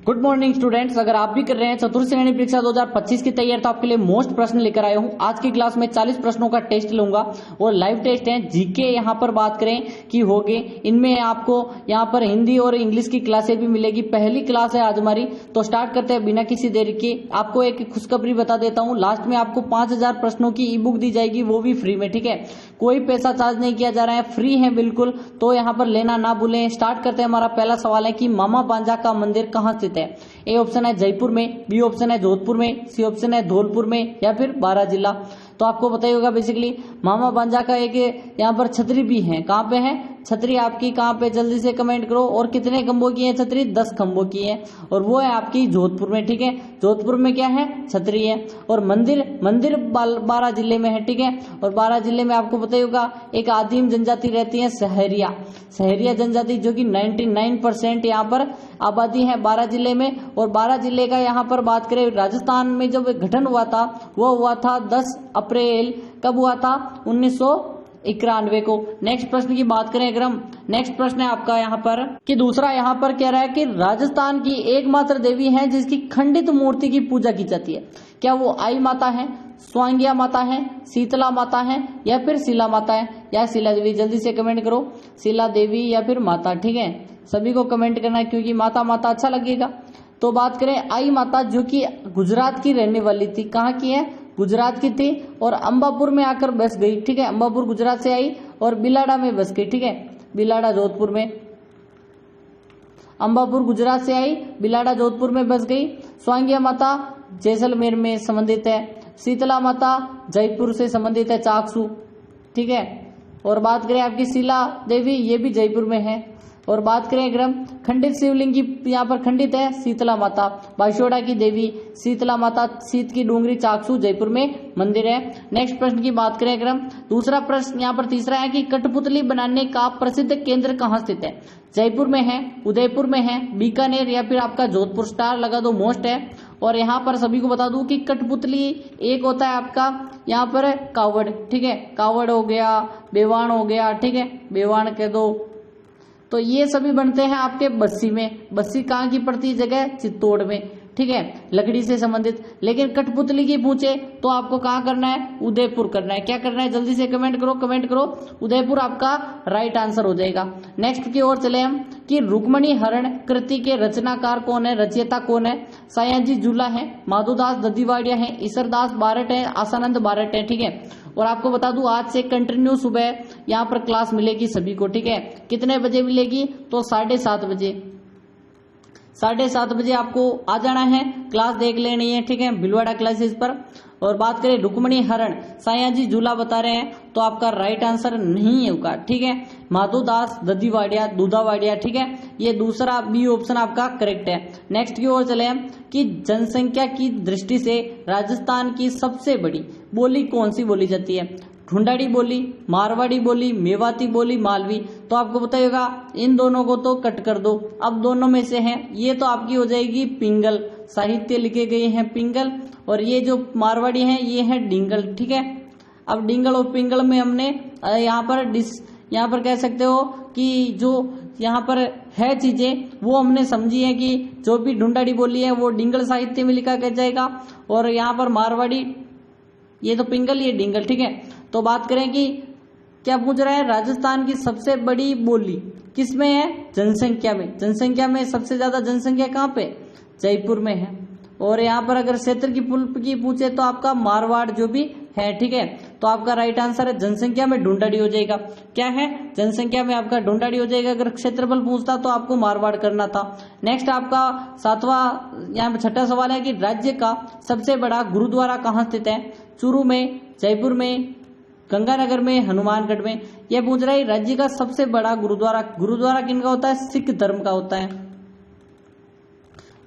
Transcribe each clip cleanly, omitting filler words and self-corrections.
Good morning students, अगर आप भी कर रहे हैं चतुर्थ श्रेणी परीक्षा 2025 की तैयारी तो आपके लिए मोस्ट प्रश्न लेकर आया हूं। आज की क्लास में 40 प्रश्नों का टेस्ट लूंगा और लाइव टेस्ट है। जीके यहां पर बात करें कि होगे, इनमें आपको यहां पर हिंदी और इंग्लिश की क्लासें भी मिलेगी। पहली क्लास है आज हमारी, तो स्टार्ट करते हैं बिना किसी देरी के। आपको एक खुशखबरी बता देता हूं, लास्ट में आपको 5000 प्रश्नों की ई बुक दी जाएगी, वो भी फ्री में। ठीक है, कोई पैसा चार्ज नहीं किया जा रहा है, फ्री है बिल्कुल, तो यहाँ पर लेना ना भूलें। स्टार्ट करते हैं। हमारा पहला सवाल है कि मामा बांजा का मंदिर कहाँ स्थित है। ए ऑप्शन है जयपुर में, बी ऑप्शन है जोधपुर में, सी ऑप्शन है धौलपुर में, या फिर बारां जिला। तो आपको पता ही होगा बेसिकली मामा बांजा का एक यहाँ पर छतरी भी है। कहाँ पे है छतरी आपकी, कहाँ पे, जल्दी से कमेंट करो। और कितने खंभों की है छतरी? 10 खंभों की है, और वो है आपकी जोधपुर में। ठीक है, जोधपुर में क्या है? छतरी है। और मंदिर बारां जिले में है। ठीक है, और बारां जिले में आपको पता ही होगा एक आदिम जनजाति रहती है, सहरिया जनजाति, जो कि 99% यहाँ पर आबादी है बारां जिले में। और बारां जिले का यहाँ पर बात करें, राजस्थान में जब गठन हुआ था वो हुआ था 10 अप्रैल। कब हुआ था? 1991 को। नेक्स्ट प्रश्न की बात करें अगर हम, नेक्स्ट प्रश्न है आपका यहाँ पर कि दूसरा यहाँ पर कह रहा है कि राजस्थान की एकमात्र देवी है जिसकी खंडित मूर्ति की पूजा की जाती है। क्या वो आई माता है, स्वांगिया माता है, शीतला माता है, या फिर शिला माता है, या शिला देवी? जल्दी से कमेंट करो, शिला देवी या फिर माता। ठीक है, सभी को कमेंट करना है क्योंकि माता माता अच्छा लगेगा। तो बात करें आई माता, जो कि गुजरात की रहने वाली थी। कहाँ की है? गुजरात की थी, और अंबापुर में आकर बस गई। ठीक है, अंबापुर गुजरात से आई और बिलाड़ा में बस गई। ठीक है, बिलाड़ा जोधपुर में, अंबापुर गुजरात से आई, बिलाड़ा जोधपुर में बस गई। स्वांगिया माता जैसलमेर में संबंधित है, शीतला माता जयपुर से संबंधित है, चाकसू। ठीक है, और बात करें आपकी शिला देवी, ये भी जयपुर में है। और बात करें अगर हम खंडित शिवलिंग की, यहाँ पर खंडित है शीतला माता, बाशोड़ा की देवी शीतला माता, शीत की डूंगरी, चाकसू, जयपुर में मंदिर है। नेक्स्ट प्रश्न की बात करें अगर हम, दूसरा प्रश्न यहाँ पर तीसरा है कि कठपुतली बनाने का प्रसिद्ध केंद्र कहाँ स्थित है। जयपुर में है, उदयपुर में है, बीकानेर, या फिर आपका जोधपुर। स्टार लगा दो, मोस्ट है। और यहाँ पर सभी को बता दूं कि कठपुतली एक होता है आपका यहाँ पर कावड़। ठीक है, कावड़ हो गया, बेवान हो गया। ठीक है, बेवान कह दो। तो ये सभी बनते हैं आपके बस्सी में। बस्सी कहाँ की पड़ती है जगह? चित्तौड़ में। ठीक है, लकड़ी से संबंधित। लेकिन कठपुतली की पूछे तो आपको कहाँ करना है? उदयपुर करना है। क्या करना है? जल्दी से कमेंट करो। उदयपुर आपका राइट आंसर हो जाएगा। नेक्स्ट की ओर चले हम कि रुक्मणी हरण कृति के रचनाकार कौन है, रचयिता कौन है। सयाजी जूला है, माधोदास ददीवाड़िया है, ईसरदास बारट है, आसानंद बारट है। ठीक है, और आपको बता दूं आज से कंटिन्यू सुबह यहाँ पर क्लास मिलेगी सभी को। ठीक है, कितने बजे मिलेगी? तो 7:30 बजे। 7:30 बजे आपको आ जाना है, क्लास देख लेनी है। ठीक है, भिलवाड़ा क्लासेस पर। और बात करें रुक्मणी हरण, सयाजी झूला बता रहे हैं, तो आपका राइट आंसर नहीं होगा। ठीक है, माधोदास ददीवाड़िया, दूधावाड़िया। ठीक है, ये दूसरा बी ऑप्शन आपका करेक्ट है। नेक्स्ट की ओर चले हम कि जनसंख्या की दृष्टि से राजस्थान की सबसे बड़ी बोली कौन सी बोली जाती है। ढूंढाड़ी बोली, मारवाड़ी बोली, मेवाती बोली, मालवी। तो आपको पता ही होगा, इन दोनों को तो कट कर दो, अब दोनों में से है। ये तो आपकी हो जाएगी पिंगल, साहित्य लिखे गए हैं पिंगल, और ये जो मारवाड़ी है ये है डिंगल। ठीक है, अब डिंगल और पिंगल में हमने यहाँ पर कह सकते हो कि जो यहाँ पर है चीजें वो हमने समझी है कि जो भी ढूंढाड़ी बोली है वो डिंगल साहित्य में लिखा जाएगा, और यहाँ पर मारवाड़ी, ये तो पिंगल, ये डिंगल। ठीक है, तो बात करें कि क्या पूछ रहा है, राजस्थान की सबसे बड़ी बोली किसमें है? जनसंख्या में। जनसंख्या में सबसे ज्यादा जनसंख्या कहाँ पे? जयपुर में है। और यहाँ पर अगर क्षेत्र की पूछे तो आपका मारवाड़ जो भी है। ठीक है, तो आपका राइट आंसर है जनसंख्या में ढूंढाड़ी हो जाएगा। क्या है? जनसंख्या में आपका ढूंढाड़ी हो जाएगा। अगर क्षेत्रफल पूछता तो आपको मारवाड़ करना था। नेक्स्ट आपका यहाँ पे छठा सवाल है कि राज्य का सबसे बड़ा गुरुद्वारा कहाँ स्थित है। चूरू में, जयपुर में, गंगानगर में, हनुमानगढ़ में। यह पूछ रहा है राज्य का सबसे बड़ा गुरुद्वारा किनका होता है? सिख धर्म का होता है,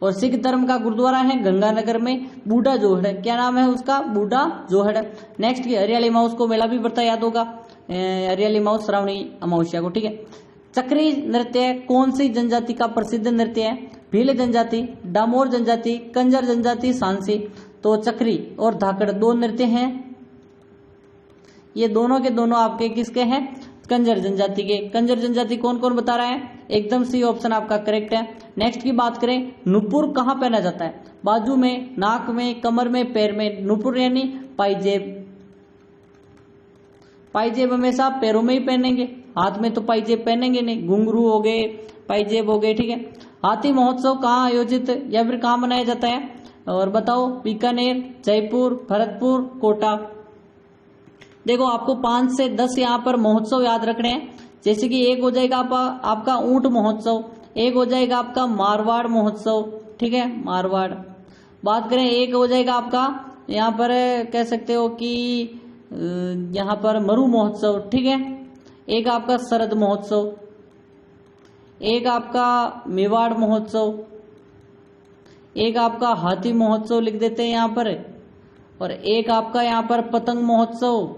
और सिख धर्म का गुरुद्वारा है गंगानगर में, बूढ़ा जोहड़। क्या नाम है उसका? बूढ़ा जोहड़। नेक्स्ट की हरियाली माउस को मेला भी पड़ता, याद होगा, हरियाली माउस श्रावणी अमावस्या को। ठीक है, चक्री नृत्य कौन सी जनजाति का प्रसिद्ध नृत्य है। भील जनजाति, डामोर जनजाति, कंजर जनजाति, सांसी। तो चक्री और धाकड़ दो नृत्य हैं, ये दोनों के दोनों आपके किसके हैं? कंजर जनजाति के। कंजर जनजाति कौन कौन बता रहा है? एकदम सी ऑप्शन आपका करेक्ट है। नेक्स्ट की बात करें, नुपुर कहाँ पहना जाता है? बाजू में, नाक में, कमर में, पैर में। नुपुर यानी पाइजेब। पाइजेब हमेशा पैरों में ही पहनेंगे, हाथ में तो पाइजेब पहनेंगे नहीं। घुंघरू हो गए, पाइजेब हो गए, ठीक है। हाथी महोत्सव कहाँ आयोजित या फिर कहाँ मनाया जाता है? और बताओ, बीकानेर, जयपुर, भरतपुर, कोटा। देखो आपको 5 से 10 यहाँ पर महोत्सव याद रखने हैं। जैसे कि एक हो जाएगा आपका ऊंट महोत्सव, एक हो जाएगा आपका मारवाड़ महोत्सव, ठीक है, मारवाड़। बात करें, एक हो जाएगा आपका यहाँ पर कह सकते हो कि यहाँ पर मरु महोत्सव, ठीक है। एक आपका शरद महोत्सव, एक आपका मेवाड़ महोत्सव, एक आपका हाथी महोत्सव लिख देते हैं यहाँ पर, और एक आपका यहाँ पर पतंग महोत्सव,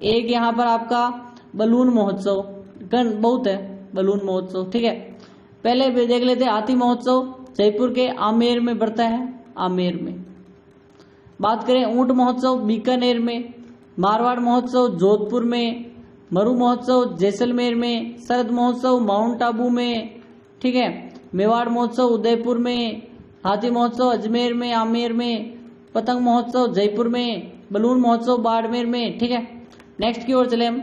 एक यहाँ पर आपका बलून महोत्सव। बहुत है बलून महोत्सव, ठीक है। पहले भी देख लेते हैं, हाथी महोत्सव जयपुर के आमेर में बढ़ता है, आमेर में। बात करें ऊंट महोत्सव बीकानेर में, मारवाड़ महोत्सव जोधपुर में, मरु महोत्सव जैसलमेर में, शरद महोत्सव माउंट आबू में, ठीक है, मेवाड़ महोत्सव उदयपुर में, हाथी महोत्सव अजमेर में, आमेर में, पतंग महोत्सव जयपुर में, बलून महोत्सव बाड़मेर में, ठीक है। नेक्स्ट की ओर चले हम।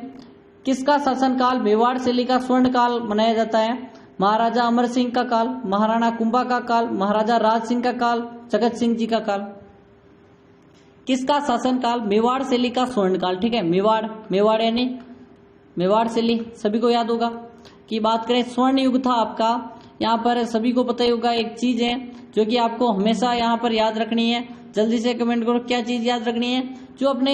किसका शासनकाल मेवाड़ शैली का स्वर्ण काल मनाया जाता है? महाराजा अमर सिंह का काल, महाराणा कुंभा का काल, महाराजा राज सिंह का काल, जगत सिंह जी का काल। किसका शासनकाल मेवाड़ शैली का स्वर्ण काल, ठीक है। मेवाड़, मेवाड़ यानी मेवाड़ शैली, सभी को याद होगा। कि बात करें स्वर्ण युग था आपका, यहाँ पर सभी को पता ही होगा। एक चीज है जो कि आपको हमेशा यहाँ पर याद रखनी है, जल्दी से कमेंट करो क्या चीज याद रखनी है। जो अपने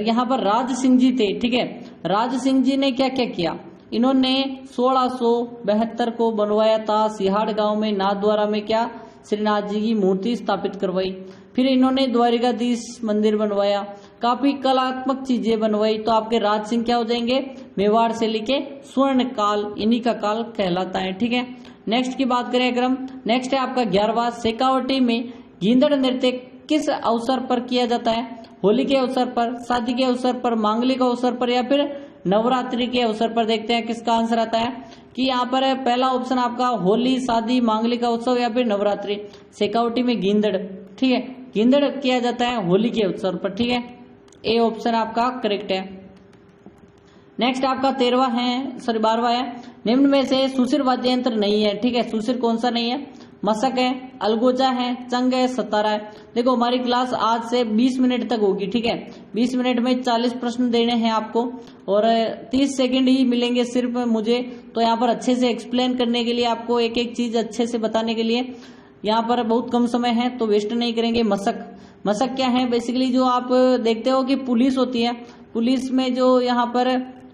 यहाँ पर राज सिंह जी थे, ठीक है, राज सिंह जी ने क्या क्या किया? इन्होंने 1672 को बनवाया था सिहाड़ गांव में नाथद्वारा में क्या श्रीनाथ जी की मूर्ति स्थापित करवाई। फिर इन्होंने द्वारिकाधीश मंदिर बनवाया, काफी कलात्मक चीजें बनवाई। तो आपके राज सिंह क्या हो जाएंगे? मेवाड़ शैली के स्वर्ण काल, इन्हीं का काल कहलाता है, ठीक है। नेक्स्ट की बात करें अगर हम, नेक्स्ट है आपका 11वां, शेखावटी में गींदड़ नृत्य किस अवसर पर किया जाता है? होली के अवसर पर, शादी के अवसर पर, मांगलिक अवसर पर, या फिर नवरात्रि के अवसर पर। देखते हैं किसका आंसर आता है। कि यहाँ पर पहला ऑप्शन आपका होली, शादी, मांगलिक अवसर या फिर नवरात्रि। शेखावटी में गींदड़, ठीक है, गींदड़ किया जाता है होली के अवसर पर, ठीक है। ए ऑप्शन आपका करेक्ट है। नेक्स्ट आपका 12वां है, निम्न में से सुशिर वाद्य यंत्र नहीं है, ठीक है। सुशिर कौन सा नहीं है? मशक है, अलगोजा है, चंग है, सतारा है। देखो हमारी क्लास आज से 20 मिनट तक होगी, ठीक है। 20 मिनट में 40 प्रश्न देने हैं आपको, और 30 सेकंड ही मिलेंगे सिर्फ मुझे। तो यहाँ पर अच्छे से एक्सप्लेन करने के लिए, आपको एक एक चीज अच्छे से बताने के लिए यहाँ पर बहुत कम समय है, तो वेस्ट नहीं करेंगे। मशक, मशक क्या है? बेसिकली जो आप देखते हो कि पुलिस होती है, पुलिस में जो यहाँ पर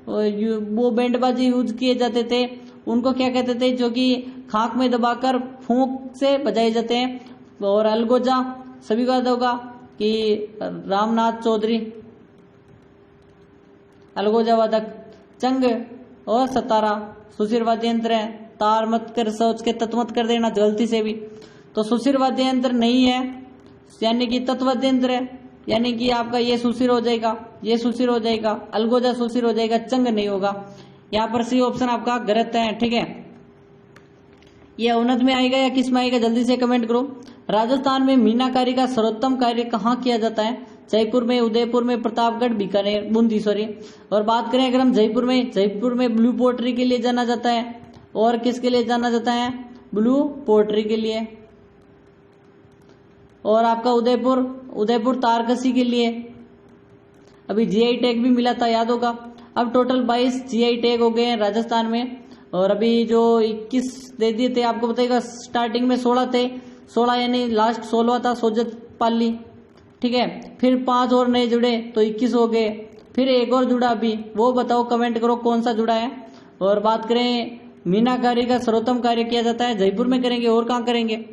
वो बैंडबाजी यूज किए जाते थे, उनको क्या कहते थे? जो कि खाक में दबाकर फूंक से बजाए जाते हैं। और अलगोजा सभी को याद होगा कि रामनाथ चौधरी अलगोजा वादक। चंग और सतारा सुशिर वाद्य यंत्र है। तार मत कर, सोच के तत्व मत कर देना गलती से भी। तो सुशिर वाद्य यंत्र नहीं है, यानी कि तत्वाद्य यंत्र है, यानी कि आपका ये सुशिर हो जाएगा, ये सुशिर हो जाएगा, अलगोजा सुशिर हो जाएगा, चंग नहीं होगा। यहाँ पर सी ऑप्शन आपका गलत है, ठीक है। ये अवनत में आएगा या किस में आएगा? जल्दी से कमेंट करो। राजस्थान में मीनाकारी का सर्वोत्तम कार्य कहाँ किया जाता है? जयपुर में, उदयपुर में, प्रतापगढ़, बीकानेर, बूंदी, सॉरी। और बात करें अगर हम जयपुर में ब्लू पोट्री के लिए जाना जाता है। और किसके लिए जाना जाता है? ब्लू पोट्री के लिए। और आपका उदयपुर तारकसी के लिए। अभी जीआई टैग भी मिला था, याद होगा। अब टोटल 22 जीआई टैग हो गए हैं राजस्थान में, और अभी जो 21 दे दिए थे आपको बताइएगा। स्टार्टिंग में 16 थे, 16 यानी लास्ट 16वां था सोजत पाली, ठीक है। फिर 5 और नए जुड़े तो 21 हो गए। फिर एक और जुड़ा अभी, वो बताओ, कमेंट करो कौन सा जुड़ा है। और बात करें मीनाकारी का सर्वोत्तम कार्य किया जाता है जयपुर में करेंगे, और कहाँ करेंगे?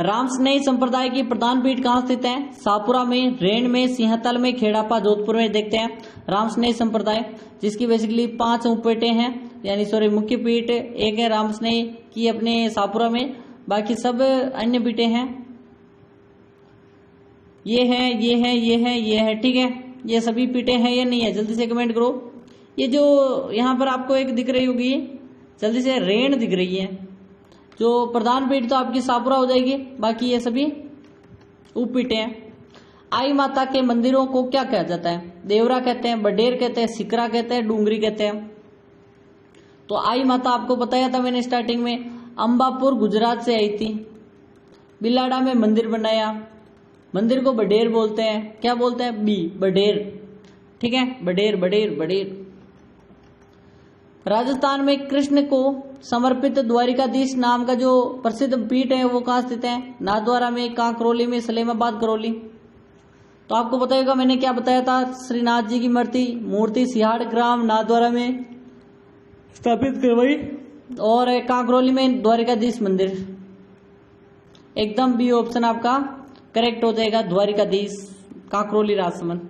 रामस्नेही संप्रदाय की प्रधान पीठ कहाँ स्थित है? शाहपुरा में, रेण में, सिंहतल में, खेड़ापा, जोधपुर में। देखते हैं रामस्नेही संप्रदाय, जिसकी बेसिकली 5 उपपीठे हैं, यानी सॉरी मुख्य पीठ एक है रामस्नेही की अपने शाहपुरा में, बाकी सब अन्य पीठे हैं। ये है, ये है, ये है, ये है, ठीक है। ये सभी पीठें हैं या नहीं है, जल्दी से कमेंट करो। ये जो यहाँ पर आपको एक दिख रही होगी, जल्दी से रेण दिख रही है, जो प्रधान पीठ तो आपकी सापुरा हो जाएगी, बाकी ये सभी उपपीठें हैं। आई माता के मंदिरों को क्या कहा जाता है? देवरा कहते हैं, बडेर कहते हैं, सिकरा कहते हैं, डूंगरी कहते हैं। तो आई माता आपको बताया था मैंने स्टार्टिंग में, अंबापुर गुजरात से आई थी। बिलाड़ा में मंदिर बनाया, मंदिर को बडेर बोलते हैं। क्या बोलते हैं? बडेर, ठीक है, बडेर बडेर बडेर। राजस्थान में कृष्ण को समर्पित द्वारिकाधीश नाम का जो प्रसिद्ध पीठ है वो कहाँ स्थित है? नाथद्वारा में, कांकरोली में, सलेमाबाद करौली। तो आपको पता होगा मैंने क्या बताया था, श्रीनाथ जी की मूर्ति सिहाड़ ग्राम नाथद्वारा में स्थापित करवाई, और कांकरोली में द्वारिकाधीश मंदिर। एकदम बी ऑप्शन आपका करेक्ट हो जाएगा, द्वारिकाधीश, कांकरोली राजसमंद।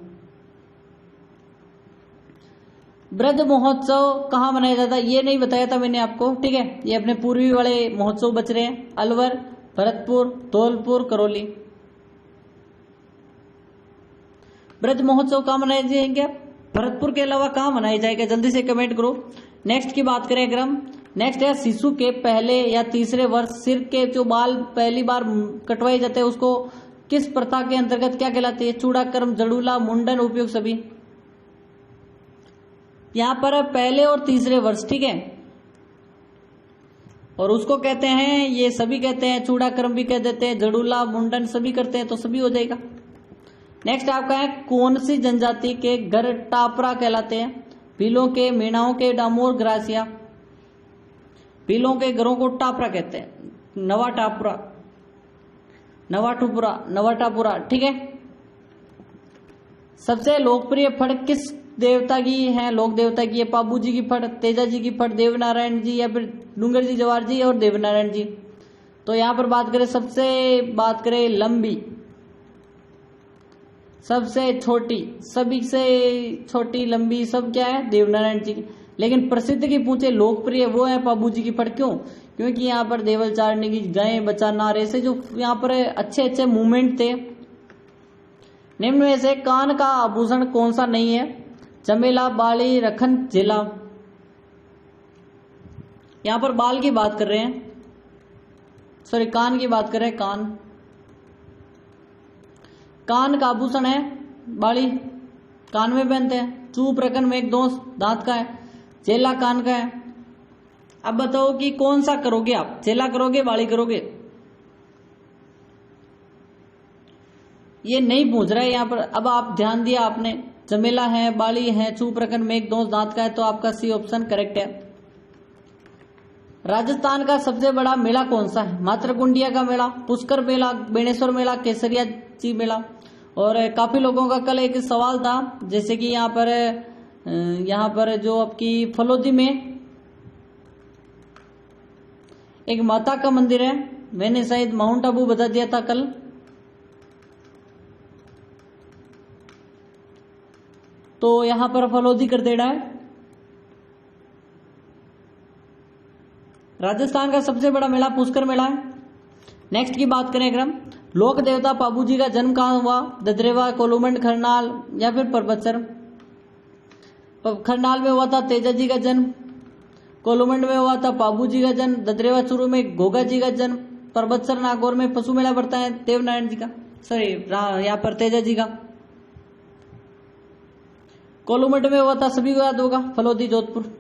ब्रज महोत्सव कहाँ मनाया जाता है? ये नहीं बताया था मैंने आपको, ठीक है, ये अपने पूर्वी वाले महोत्सव बच रहे हैं, अलवर, भरतपुर, धौलपुर, करौली। ब्रज महोत्सव कहाँ मनाए जाएंगे? भरतपुर के अलावा कहाँ मनाया जाएगा? जल्दी से कमेंट करो। नेक्स्ट की बात करें अगर हम, नेक्स्ट है शिशु के पहले या तीसरे वर्ष सिर के जो बाल पहली बार कटवाए जाते हैं उसको किस प्रथा के अंतर्गत क्या कहलाती है? चूड़ाकर्म, जड़ूला, मुंडन, उपयोग सभी। यहां पर पहले और तीसरे वर्ष, ठीक है, और उसको कहते हैं, ये सभी कहते हैं, चूड़ाकर्म भी कह देते हैं, जड़ूला, मुंडन सभी करते हैं, तो सभी हो जाएगा। नेक्स्ट आपका है कौन सी जनजाति के घर टापरा कहलाते हैं? भीलों के, मीणाओं के, डामोर, ग्रासिया। भीलों के घरों को टापरा कहते हैं, नवा टापुरा, नवा टुपुरा, नवा टापुरा, ठीक है। सबसे लोकप्रिय फड़ किस देवता की है? लोक देवता की है। पाबू जी की फड़, तेजा जी की फड़, देवनारायण जी, या फिर डूंगर जी, जवार जी और देवनारायण जी। तो यहां पर बात करें लंबी, सबसे छोटी, सभी से छोटी लंबी सब क्या है? देवनारायण जी की। लेकिन प्रसिद्ध की पूछे लोकप्रिय वो है पाबू जी की फड़। क्यों? क्योंकि यहाँ पर देवल चारने की, गायें बचाना, ऐसे जो यहाँ पर अच्छे अच्छे मूवमेंट थे। निम्न में से कान का आभूषण कौन सा नहीं है? चमेला, बाली, रखन, जिला। यहां पर बाल की बात कर रहे हैं, सॉरी कान की बात कर रहे हैं, कान का आभूषण है बाली, कान में पहनते हैं। चूप, रकन, मेघ, दोष दांत का है। चेला कान का है। अब बताओ कि कौन सा करोगे आप? चेला करोगे, बाली करोगे? ये नहीं पूछ रहा है यहां पर। अब आप ध्यान दिया आपने, चमेला है, बाली है, चूप, रकन, मेघ, दोष दांत का है, तो आपका सी ऑप्शन करेक्ट है। राजस्थान का सबसे बड़ा मेला कौन सा है? मातृकुंडिया का मेला, पुष्कर मेला, बेणेश्वर मेला, केसरिया जी मेला। और काफी लोगों का कल एक सवाल था, जैसे कि यहाँ पर जो आपकी फलोदी में एक माता का मंदिर है, मैंने शायद माउंट आबू बता दिया था कल, तो यहां पर फलोदी कर देना है। राजस्थान का सबसे बड़ा मेला पुष्कर मेला है। नेक्स्ट की बात करें अगर हम, लोक देवता पाबू जी का जन्म कहाँ हुआ? ददरेवा, कोलूमंड, खरनाल या फिर परबतसर। खरनाल में हुआ था तेजा जी का जन्म, कोलूमंड में हुआ था पाबू जी का जन्म, ददरेवा चूरू में गोगा जी का जन्म, परबतसर नागौर में पशु मेला पड़ता है देवनारायण जी का, सॉरी यहाँ पर तेजा जी का। कोलूमंड में हुआ था, सभी को याद होगा, फलोदी, जोधपुर।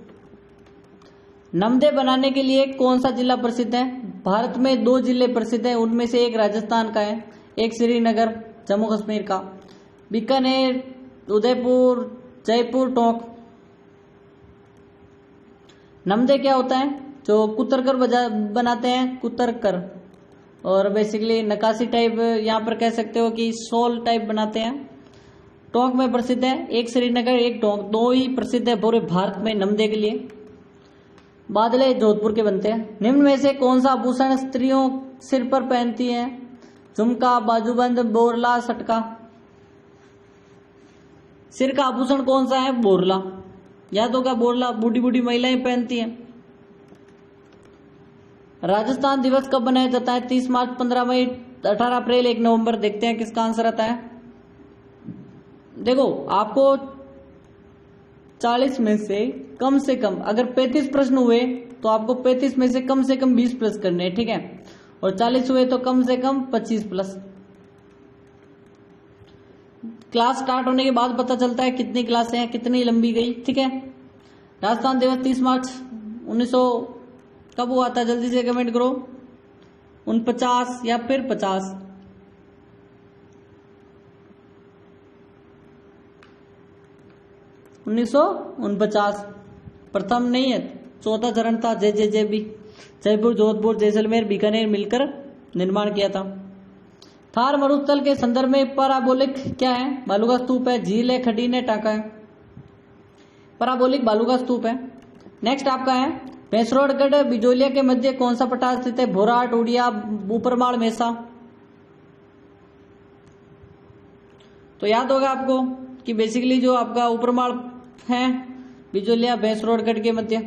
नमदे बनाने के लिए कौन सा जिला प्रसिद्ध है? भारत में 2 जिले प्रसिद्ध हैं, उनमें से एक राजस्थान का है, एक श्रीनगर जम्मू कश्मीर का। बीकानेर, उदयपुर, जयपुर, टोंक। नमदे क्या होता है? जो कुतरकर बनाते हैं, कुतरकर, और बेसिकली नकाशी टाइप यहाँ पर कह सकते हो कि शॉल टाइप बनाते हैं। टोंक में प्रसिद्ध है, एक श्रीनगर एक टोंक, 2 ही प्रसिद्ध है पूरे भारत में नमदे के लिए। बादले जोधपुर के बनते हैं। निम्न में से कौन सा आभूषण स्त्रियों सिर पर पहनती हैं? झुमका, बाजूबंद, बोरला, सटका। सिर का आभूषण कौन सा है? बोरला, याद होगा, बोरला बूढ़ी बूढ़ी महिलाएं पहनती हैं। राजस्थान दिवस कब मनाया जाता है? 30 मार्च, 15 मई, 18 अप्रैल, 1 नवंबर। देखते हैं किसका आंसर आता है। देखो आपको 40 में से कम अगर 35 प्रश्न हुए तो आपको 35 में से कम 20 प्लस करने हैं, ठीक है, और 40 हुए तो कम से कम 25 प्लस। क्लास स्टार्ट होने के बाद पता चलता है कितनी क्लासें हैं, कितनी लंबी गई, ठीक है। राजस्थान दिवस 30 मार्च 1900 कब हुआ था, जल्दी से कमेंट करो। 49 या फिर 50? 1949 प्रथम नहीं है, चौथा चरण था। JJJB जयपुर, जोधपुर, जैसलमेर, बीकानेर मिलकर निर्माण किया था। थार मरुस्थल के संदर्भ में पैराबोलिक क्या है? बालू का स्तूप है, झील है, खटीन है, टाका है। पैराबोलिक बालू का स्तूप है। नेक्स्ट आपका है भैंसरोडगढ़ बिजोलिया के मध्य कौन सा पठार स्थित है? भोराट, उड़िया, ऊपरमाल, मेसा। तो याद होगा आपको कि बेसिकली जो आपका ऊपरमाल है बिजोलिया भैंसरोडगढ़ के मध्य।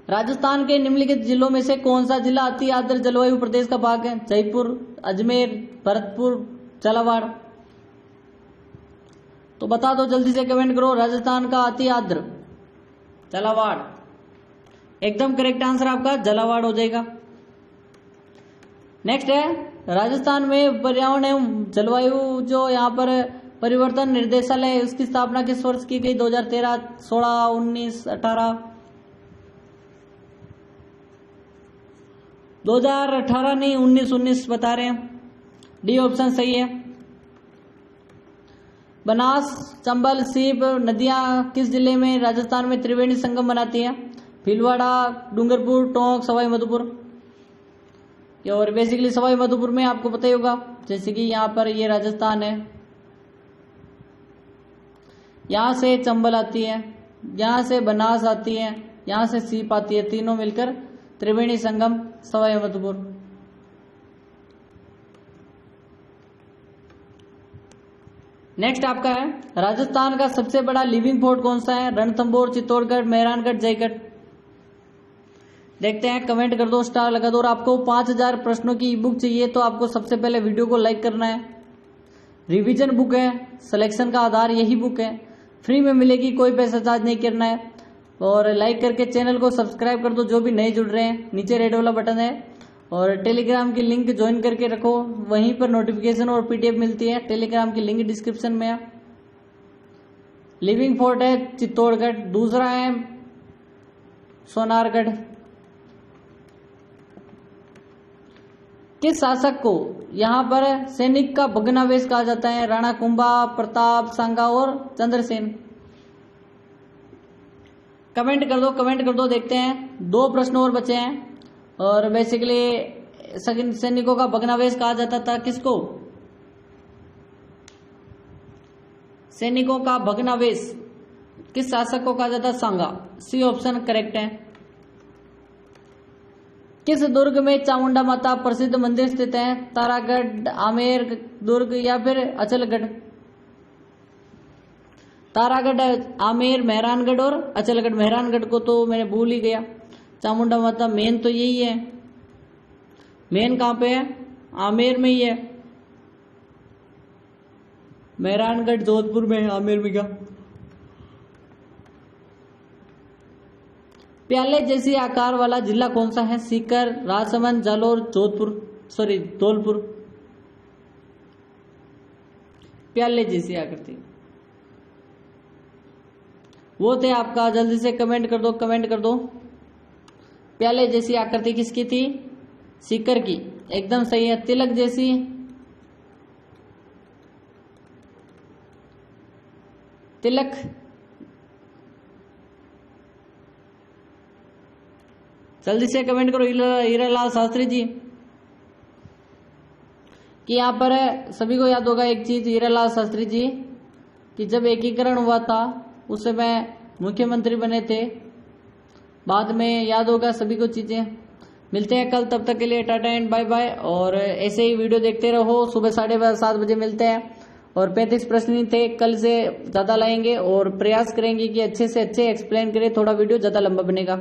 राजस्थान के निम्नलिखित जिलों में से कौन सा जिला अति आर्द्र जलवायु प्रदेश का भाग है? जयपुर, अजमेर, भरतपुर, झालावाड़। तो बता दो, जल्दी से कमेंट करो। राजस्थान का अति आर्द्र झालावाड़, एकदम करेक्ट आंसर आपका झालावाड़ हो जाएगा। नेक्स्ट है राजस्थान में पर्यावरण एवं जलवायु जो यहाँ पर परिवर्तन निर्देशालय है, उसकी स्थापना किस वर्ष की गई? 2013, 16, 19, 18? 2018 नहीं, 19 बता रहे हैं। डी ऑप्शन सही है। बनास, चंबल, सीप नदियां किस जिले में राजस्थान में त्रिवेणी संगम बनाती है? भीलवाड़ा, डूंगरपुर, टोंक, सवाई माधोपुर। और बेसिकली सवाई माधोपुर में आपको पता ही होगा, जैसे कि यहाँ पर ये राजस्थान है, यहाँ से चंबल आती है, यहाँ से बनास आती है, यहाँ से सीप आती है, तीनों मिलकर त्रिवेणी संगम सवाई माधोपुर। नेक्स्ट आपका है राजस्थान का सबसे बड़ा लिविंग फोर्ट कौन सा है? रणथंभौर, चित्तौड़गढ़, मेहरानगढ़, जयगढ़। देखते हैं, कमेंट कर दो, स्टार लगा दो। और आपको 5000 प्रश्नों की ई बुक चाहिए तो आपको सबसे पहले वीडियो को लाइक करना है। रिवीजन बुक है, सिलेक्शन का आधार यही बुक है, फ्री में मिलेगी, कोई पैसा चार्ज नहीं करना है। और लाइक करके चैनल को सब्सक्राइब कर दो जो भी नए जुड़ रहे हैं, नीचे रेड वाला बटन है। और टेलीग्राम की लिंक ज्वाइन करके रखो, वहीं पर नोटिफिकेशन और PDF मिलती है। टेलीग्राम की लिंक डिस्क्रिप्शन में है। लिविंग फोर्ट है चित्तौड़गढ़, दूसरा है सोनारगढ़। किस शासक को यहाँ पर सैनिक का भग्नावशेष कहा जाता है? राणा कुंभा, प्रताप, सांगा और चंद्रसेन। कमेंट कर दो, देखते हैं। 2 प्रश्न और बचे हैं। और बेसिकली सैनिकों का भग्नावशेष कहा जाता था किसको? सैनिकों का भग्नावशेष किस शासक को कहा जाता? सांगा। सी ऑप्शन करेक्ट है। किस दुर्ग में चामुंडा माता प्रसिद्ध मंदिर स्थित है? तारागढ़, आमेर दुर्ग या फिर अचलगढ़? तारागढ़, आमेर, मेहरानगढ़ और अचलगढ़। मेहरानगढ़ को तो मैंने भूल ही गया। चामुंडा माता मेन तो यही है। मेन कहाँ पे है? आमेर में ही है। मेहरानगढ़ जोधपुर में है, आमेर में क्या? प्याले जैसी आकार वाला जिला कौन सा है? सीकर, राजसमंद, जालौर, धौलपुर। प्याले जैसी आकृति वो थे आपका। जल्दी से कमेंट कर दो। प्याले जैसी आकृति किसकी थी? सीकर की, एकदम सही है। तिलक जैसी, तिलक जल्दी से कमेंट करो। हीरालाल शास्त्री जी कि यहाँ पर सभी को याद होगा एक चीज, हीरालाल शास्त्री जी कि जब एकीकरण हुआ था उस समय मुख्यमंत्री बने थे। बाद में याद होगा सभी को चीजें। मिलते हैं कल, तब तक के लिए टाटा एंड बाय बाय। और ऐसे ही वीडियो देखते रहो। सुबह 7:30 बजे मिलते हैं। और 35 प्रश्न ही थे, कल से ज्यादा लाएंगे और प्रयास करेंगे कि अच्छे से अच्छे एक्सप्लेन करें, थोड़ा वीडियो ज्यादा लंबा बनेगा।